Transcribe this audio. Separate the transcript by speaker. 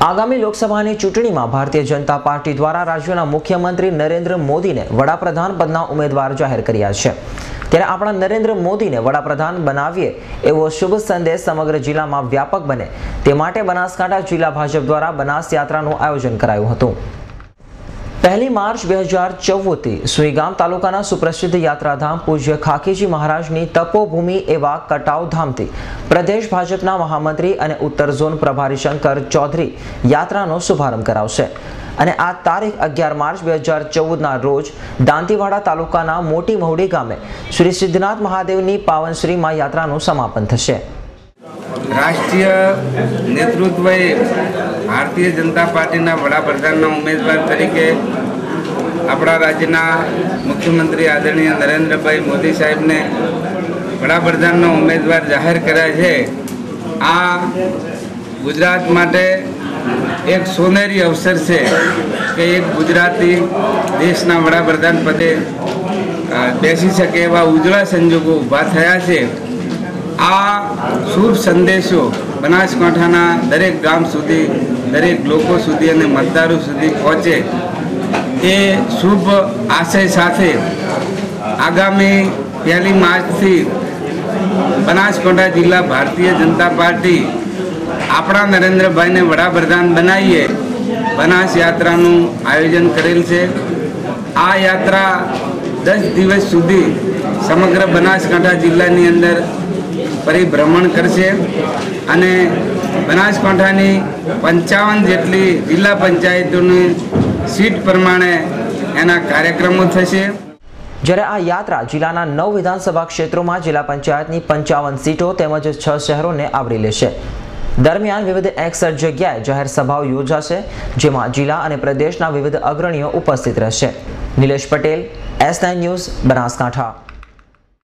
Speaker 1: આગામી લોકસભાની ચૂંટણીમાં ભારતીય જનતા પાર્ટી દ્વારા રાજ્યના મુખ્યમંત્રી નરેન્દ્ર મોદીને વડાપ્રધાન પદના ઉમેદવાર જાહેર કર્યા છે। ત્યારે આપણા નરેન્દ્ર મોદીને વડાપ્રધાન બનાવીએ એવો શુભ સંદેશ સમગ્ર જિલ્લામાં વ્યાપક બને તે માટે બનાસકાંઠા જિલ્લા ભાજપ દ્વારા બનાસ યાત્રાનું આયોજન કરાયું હતું। 1 માર્ચ 2014 થી સુઈગામ તાલુકાના સુપ્રસિદ્ધ યાત્રાધામ પૂજ્ય ખાકીજી મહારાજની તપોભૂમિ એવા કટાવ ધામથી પ્રદેશ ભાજપના મહામંત્રી અને ઉત્તર ઝોન પ્રભારી શંકર ચૌધરી યાત્રાનો શુભારંભ કરાવશે અને આ તારીખ 11 માર્ચ 2014 ના રોજ દાંતીવાડા તાલુકાના મોટી મહુડી ગામે શ્રી સિદ્ધનાથ મહાદેવની પાવનશ્રીમાં યાત્રાનું સમાપન થશે।
Speaker 2: राष्ट्रीय नेतृत्व भारतीय जनता पार्टी वडाप्रधान उम्मीदवार तरीके अपना राज्य मुख्यमंत्री आदरणीय नरेंद्र भाई मोदी साहेब ने वडाप्रधान उम्मीदवार जाहिर कर्या है। आ गुजरात माटे एक सोनेरी अवसर से कि एक गुजराती देशना वडाप्रधान पदे बेसी सके एवा उज्जवल संजोगों ऊभा थया छे। आ शुभ संदेशों बनासकांठाना दरेक गाम सुधी दरेक लोको सुधी अने मतदारों सुधी पहुँचे ए शुभ आशय साथे आगामी 1 मार्च थी बनासकांठा जिला भारतीय जनता पार्टी अपना नरेंद्र भाई ने वडाप्रधान बनाईए बनास यात्राનું आयोजन करेल छे। आ यात्रा 10 दिवस सुधी समग्र बनासकांठा जिल्लानी अंदर परिभ्रमण करशे अने बनासकांठानी 55 जेटली जिला पंचायतोनी सीट प्रमाणे एना कार्यक्रमों थशे।
Speaker 1: જ્યારે આ યાત્રા જિલ્લાના 9 વિધાનસભા ક્ષેત્રોમાં જિલ્લા પંચાયતની 55 સીટો તેમજ 6 શહેરોને આવરી લેશે। દરમિયાન વિવિધ 61 જગ્યાએ જાહેર સભાઓ યોજાશે જેમાં જિલ્લા અને પ્રદેશના વિવિધ અગ્રણીઓ ઉપસ્થિત રહેશે। Nilesh Patel, S9 news, Banaskantha.